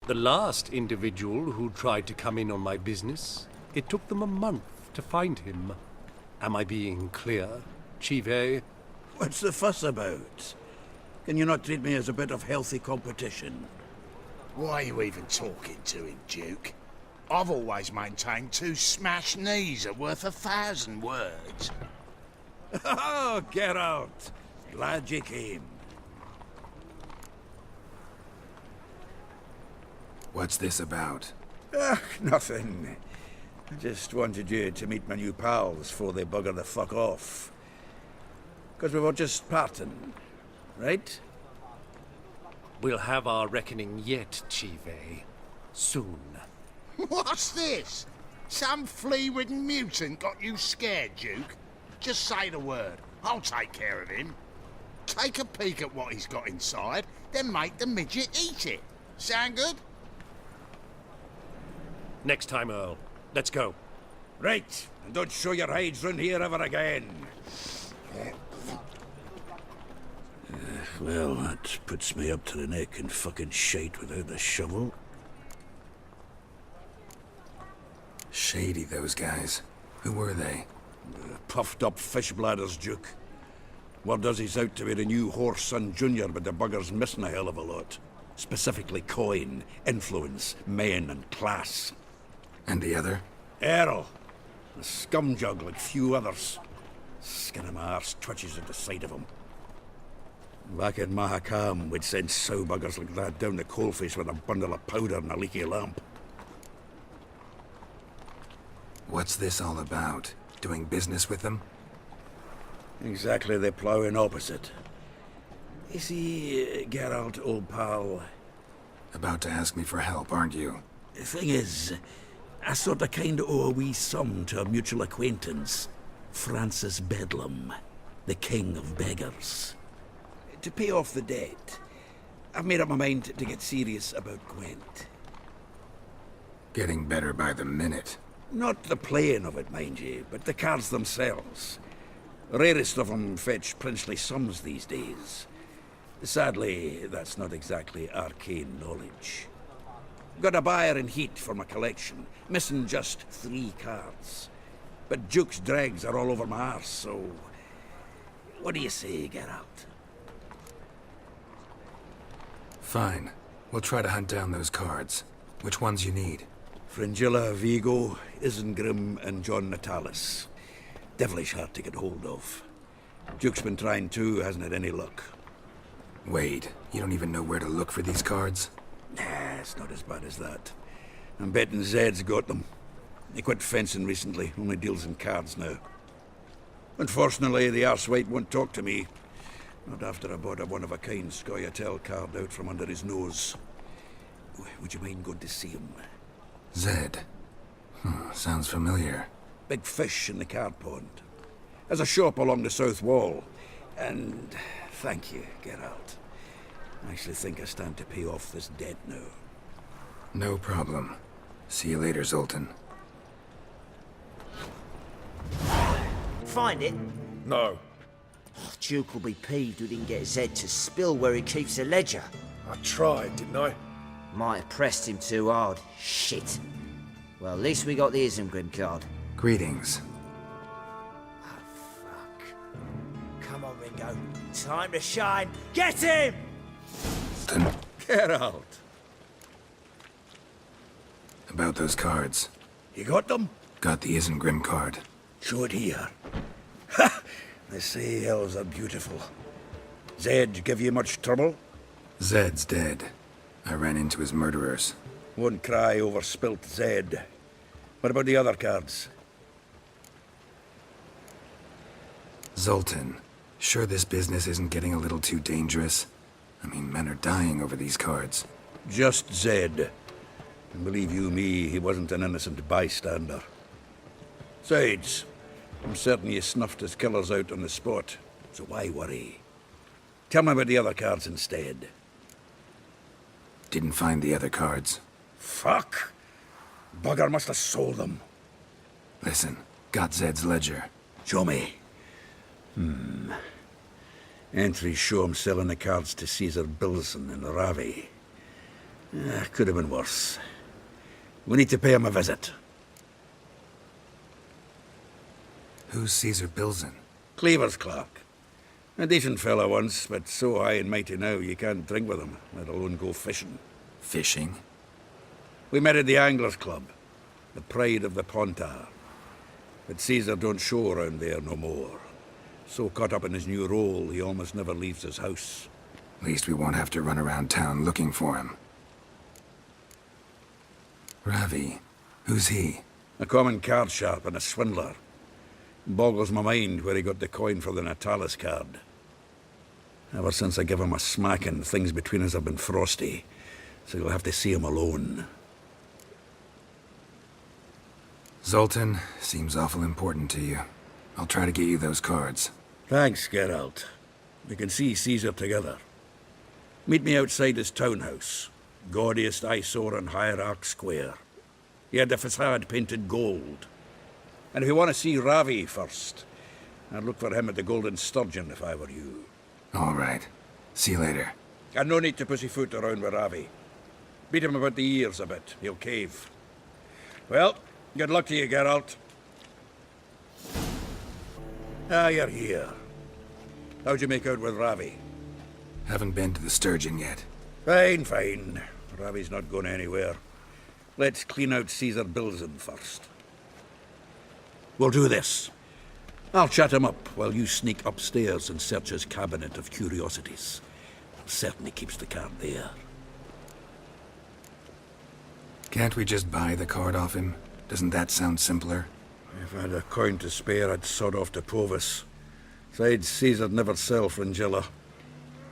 The last individual who tried to come in on my business, it took them a month to find him. Am I being clear, Chive? What's the fuss about? Can you not treat me as a bit of healthy competition? Why are you even talking to him, Duke? I've always maintained 2 smashed knees are worth 1,000 words. Oh, Geralt! Glad you came. What's this about? Nothing. I just wanted you to meet my new pals before they bugger the fuck off. Because we were just parting, right? We'll have our reckoning yet, Chive. Soon. What's this? Some flea-ridden mutant got you scared, Duke? Just say the word. I'll take care of him. Take a peek at what he's got inside, then make the midget eat it. Sound good? Next time, Earl. Let's go. Right, and don't show your hides round here ever again. Well, that puts me up to the neck in fucking shite without the shovel. Shady, those guys. Who were they? Puffed up fish bladders, Duke. Word does he's out to be the new Whoreson Jr., but the bugger's missing a hell of a lot. Specifically coin, influence, men, and class. And the other? Errol. A scumjug like few others. Skin of my arse twitches at the sight of him. Back in Mahakam, we'd send sow buggers like that down the coalface with a bundle of powder and a leaky lamp. What's this all about? Doing business with them? Exactly the ploughing opposite. You see, Geralt, old pal... About to ask me for help, aren't you? The thing is, I sort of kinda owe a wee sum to a mutual acquaintance. Francis Bedlam, the king of beggars. To pay off the debt, I've made up my mind to get serious about Gwent. Getting better by the minute. Not the playing of it, mind you, but the cards themselves. The rarest of them fetch princely sums these days. Sadly, that's not exactly arcane knowledge. Got a buyer in heat for my collection, missing just 3 cards. But Duke's dregs are all over my arse, so... What do you say, Geralt? Fine. We'll try to hunt down those cards. Which ones you need? Fringilla, Vigo, Isengrim, and John Natalis. Devilish hard to get hold of. Duke's been trying too, hasn't had any luck. Wait, you don't even know where to look for these cards? Nah, it's not as bad as that. I'm betting Zed's got them. He quit fencing recently, only deals in cards now. Unfortunately, the arsewite won't talk to me. Not after I bought a one-of-a-kind Scoia'tael card out from under his nose. Would you mind going to see him? Zed. Sounds familiar. Big fish in the card pond. Has a shop along the south wall. And thank you, Geralt. I actually think I stand to pay off this debt now. No problem. See you later, Zoltan. Find it? No. Duke will be peeved we didn't get Zed to spill where he keeps the ledger. I tried, didn't I? Might have pressed him too hard. Shit. Well, at least we got the Isengrim card. Greetings. Fuck. Come on, Ringo. Time to shine. Get him! Geralt! About those cards. You got them? Got the Isengrim card. Show it here. Ha! They say elves are beautiful. Zed give you much trouble? Zed's dead. I ran into his murderers. Won't cry over spilt Zed. What about the other cards? Zoltan, sure this business isn't getting a little too dangerous? I mean, men are dying over these cards. Just Zed. And believe you me, he wasn't an innocent bystander. Sides, I'm certain you snuffed his killers out on the spot, so why worry? Tell me about the other cards instead. Didn't find the other cards. Fuck! Bugger must have sold them. Listen, got Zed's ledger. Show me. Entries show him selling the cards to Caesar Bilson in Ravi. Could have been worse. We need to pay him a visit. Who's Caesar Bilzen? Cleaver's clerk. A decent fellow once, but so high and mighty now you can't drink with him, let alone go fishing. Fishing? We met at the Anglers Club, the pride of the Pontar. But Caesar don't show around there no more. So caught up in his new role, he almost never leaves his house. At least we won't have to run around town looking for him. Ravi. Who's he? A common card sharp and a swindler. Boggles my mind where he got the coin for the Natalis card. Ever since I gave him a smacking, things between us have been frosty. So you'll have to see him alone. Zoltan seems awful important to you. I'll try to get you those cards. Thanks, Geralt. We can see Caesar together. Meet me outside his townhouse. Gaudiest eyesore on Hierarch Square. He had the facade painted gold. And if you want to see Ravi first, I'd look for him at the Golden Sturgeon if I were you. All right. See you later. And no need to pussyfoot around with Ravi. Beat him about the ears a bit. He'll cave. Well, good luck to you, Geralt. Ah, you're here. How'd you make out with Ravi? Haven't been to the Sturgeon yet. Fine, fine. Ravi's not going anywhere. Let's clean out Caesar Bilzen first. We'll do this. I'll chat him up while you sneak upstairs and search his cabinet of curiosities. Certainly keeps the card there. Can't we just buy the card off him? Doesn't that sound simpler? If I had a coin to spare, I'd sod off to Provis. Besides, Caesar'd never sell Fringilla.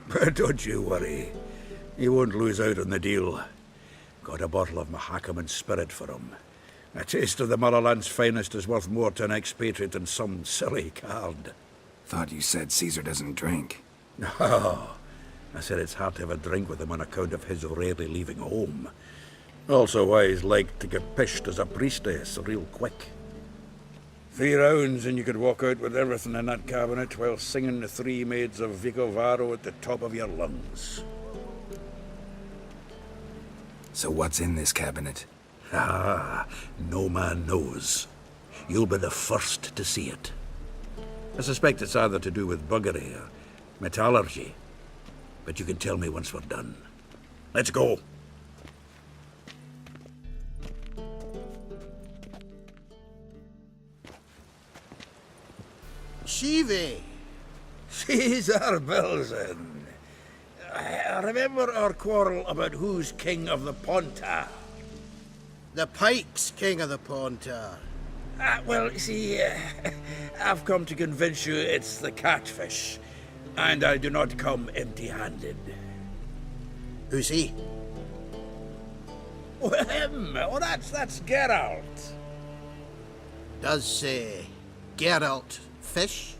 But don't you worry. He won't lose out on the deal. Got a bottle of Mahakaman spirit for him. A taste of the motherland's finest is worth more to an expatriate than some silly card. Thought you said Caesar doesn't drink. No. I said it's hard to have a drink with him on account of his rarely leaving home. Also why he's like to get pished as a priestess real quick. 3 rounds and you could walk out with everything in that cabinet while singing the 3 Maids of Vicovaro at the top of your lungs. So what's in this cabinet? Ah, no man knows. You'll be the first to see it. I suspect it's either to do with buggery or metallurgy. But you can tell me once we're done. Let's go. Shivi! Caesar Bilzen. I remember our quarrel about who's king of the Pontar. The Pike's king of the Pontar. Well, you see, I've come to convince you it's the catfish. And I do not come empty-handed. Who's he? Well, him. Oh, that's Geralt. Does Geralt fish?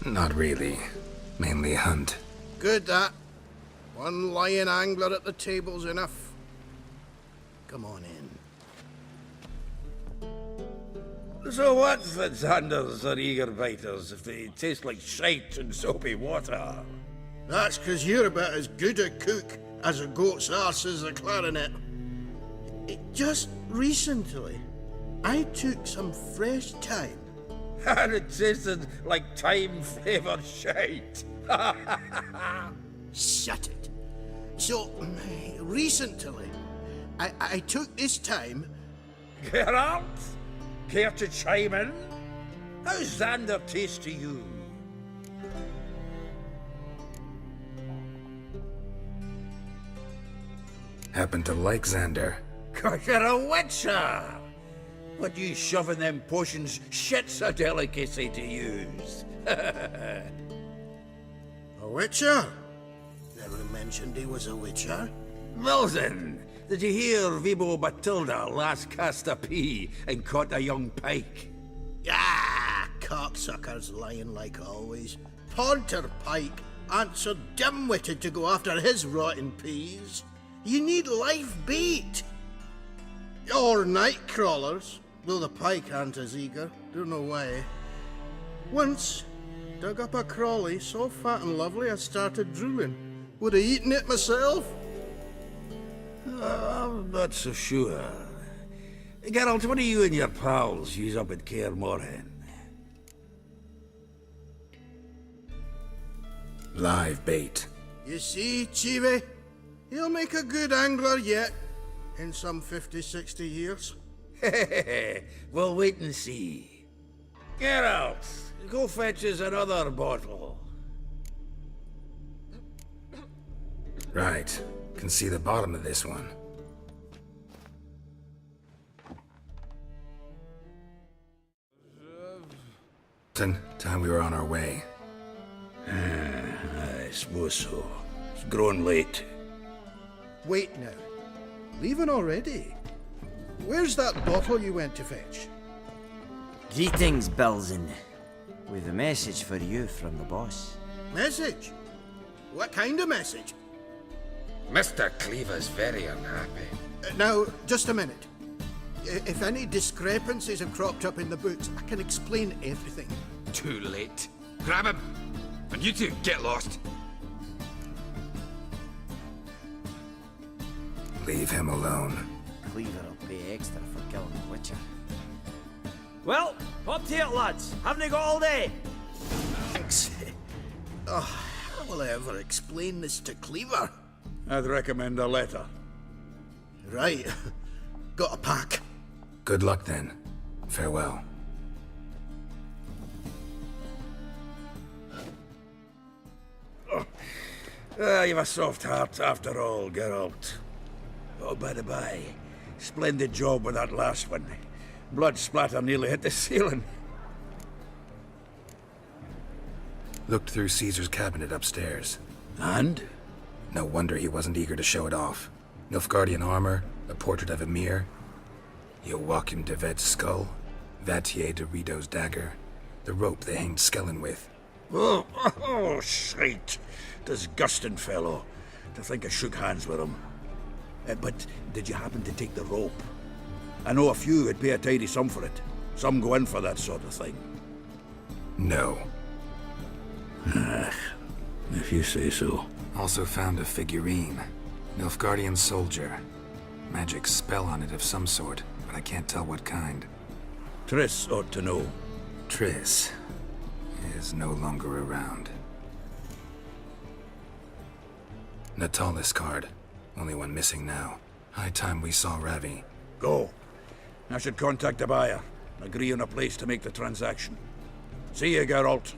Not really. Mainly hunt. Good, that. One lion angler at the table's enough. Come on in. So what, Fitzhanders or eager biters, if they taste like shite and soapy water? That's 'cause you're about as good a cook as a goat's arse is a clarinet. Just recently, I took some fresh thyme. And it tasted like thyme-flavoured shite. Shut it. So, recently, I took this thyme. Geralt? Care to chime in? How's Xander taste to you? Happen to like Xander. 'Cause you're a witcher! What you shoving them potions? Shit's a delicacy to use. A witcher? Never mentioned he was a witcher. Bilzen, did you hear Vibo Batilda last cast a pea and caught a young pike? Ah, cocksuckers lying like always. Pontar Pike aren't so dim-witted to go after his rotten peas. You need live bait. Or night crawlers, though the pike aren't as eager. Don't know why. Once, dug up a crawly so fat and lovely I started drooling. Would have eaten it myself. I'm not so sure. Geralt, what do you and your pals use up at Kaer Morhen? Live bait. You see, Chive, he'll make a good angler yet, in some 50, 60 years. We'll wait and see. Geralt, go fetch us another bottle. Right. Can see the bottom of this one. Time we were on our way. I suppose so. It's grown late. Wait now. Leaving already? Where's that bottle you went to fetch? Greetings, Belzen. We've a message for you from the boss. Message? What kind of message? Mr. Cleaver's very unhappy. Now, just a minute. If any discrepancies have cropped up in the books, I can explain everything. Too late. Grab him! And you two, get lost. Leave him alone. Cleaver will pay extra for killing the Witcher. Well, up to it, lads. Haven't you got all day? Thanks. Oh, how will I ever explain this to Cleaver? I'd recommend a letter. Right. Got a pack. Good luck then. Farewell. You've a soft heart after all, Geralt. Oh, by the by, splendid job with that last one. Blood splatter nearly hit the ceiling. Looked through Caesar's cabinet upstairs. And? No wonder he wasn't eager to show it off. Nilfgaardian armor, a portrait of Emir, Joachim de Vet's skull, Vatier de Rideau's dagger, the rope they hanged Skellen with. Oh, shite. Disgusting fellow. To think I shook hands with him. But did you happen to take the rope? I know a few would pay a tidy sum for it. Some go in for that sort of thing. No. If you say so. Also found a figurine. Nilfgaardian soldier. Magic spell on it of some sort, but I can't tell what kind. Triss ought to know. Triss is no longer around. Natalis card. Only one missing now. High time we saw Ravi. Go. I should contact the buyer. Agree on a place to make the transaction. See you, Geralt.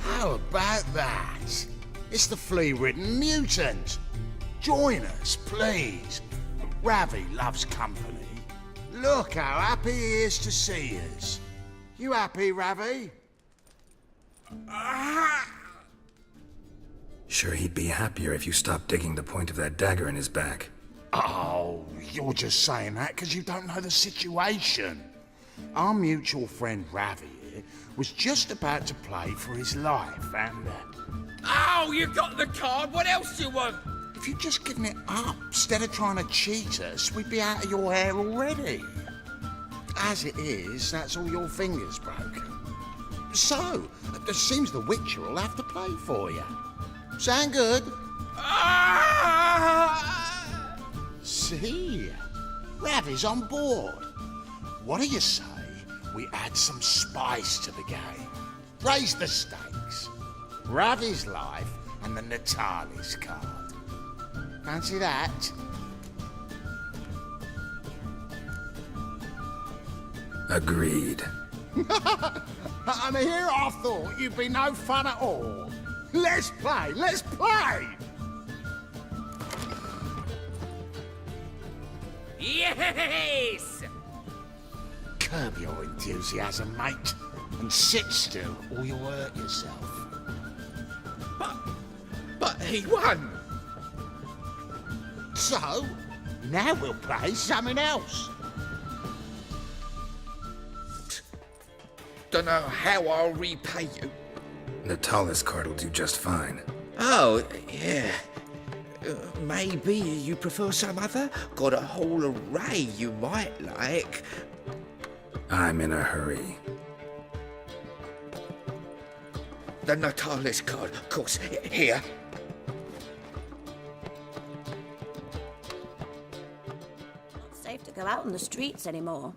How about that? It's the flea-ridden mutant. Join us, please. Ravi loves company. Look how happy he is to see us. You happy, Ravi? Sure he'd be happier if you stopped digging the point of that dagger in his back. Oh, you're just saying that because you don't know the situation. Our mutual friend Ravi here was just about to play for his life, and Oh, you got the card! What else do you want? if you'd just given it up instead of trying to cheat us, we'd be out of your hair already. As it is, that's all your fingers broken. So, it seems the Witcher will have to play for you. Sound good? See? Ravi's on board. What do you say we add some spice to the game? Raise the stakes. Ravi's life and the Natalis card. Fancy that? Agreed. And here I thought you'd be no fun at all. Let's play, let's play! Yes! Curb your enthusiasm, mate, and sit still or you'll hurt yourself. But he won! So, now we'll play something else. Don't know how I'll repay you. Natalis card will do just fine. Oh, yeah. Maybe you prefer some other? Got a whole array you might like. I'm in a hurry. The Natalis card, of course. Here. Not safe to go out on the streets anymore.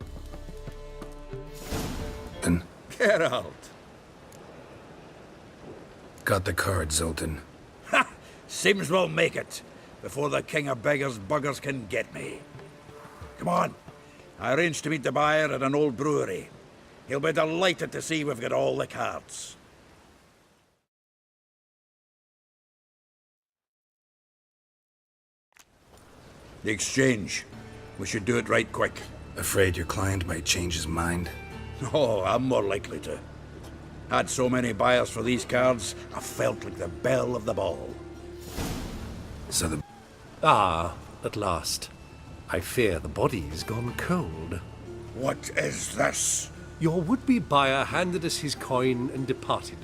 And Geralt. got the card, Zoltan. Ha! Seems we'll make it before the King of Beggars buggers can get me. Come on. I arranged to meet the buyer at an old brewery. He'll be delighted to see we've got all the cards. The exchange. We should do it right quick. Afraid your client might change his mind? Oh, I'm more likely to. Had so many buyers for these cards, I felt like the belle of the ball. So the... Ah, at last. I fear the body's gone cold. What is this? Your would-be buyer handed us his coin and departed.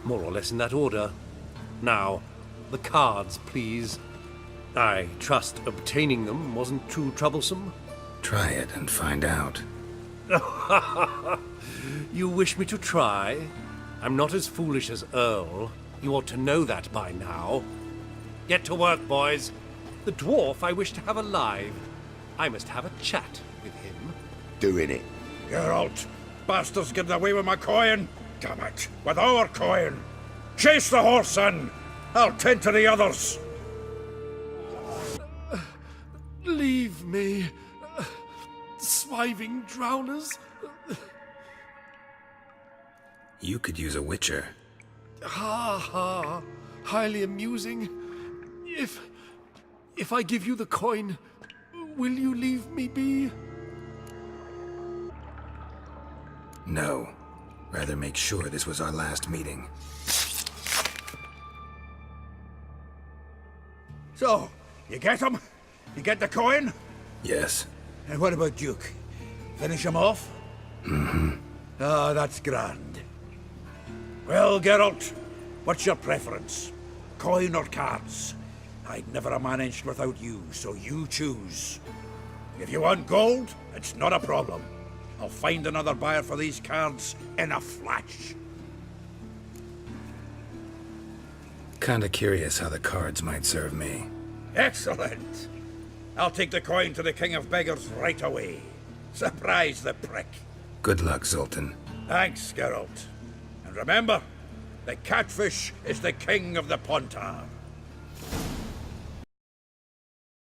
More or less in that order. Now, the cards, please. I trust obtaining them wasn't too troublesome. Try it and find out. You wish me to try? I'm not as foolish as Earl. You ought to know that by now. Get to work, boys. The dwarf I wish to have alive. I must have a chat with him. Doing it. Geralt, bastards getting away with my coin. Damn it, with our coin. Chase the horse in. I'll tend to the others. Leave me, swiving drowners. You could use a witcher. Ha ha, highly amusing. If I give you the coin, will you leave me be? No. Rather make sure this was our last meeting. So, you get him? You get the coin? Yes. And what about Duke? Finish him off? Mm-hmm. Ah, that's grand. Well, Geralt, what's your preference? Coin or cards? I'd never have managed without you, so you choose. If you want gold, it's not a problem. I'll find another buyer for these cards in a flash. Kinda curious how the cards might serve me. Excellent. I'll take the coin to the King of Beggars right away. Surprise the prick. Good luck, Zoltan. Thanks, Geralt. And remember, the catfish is the king of the Pontar.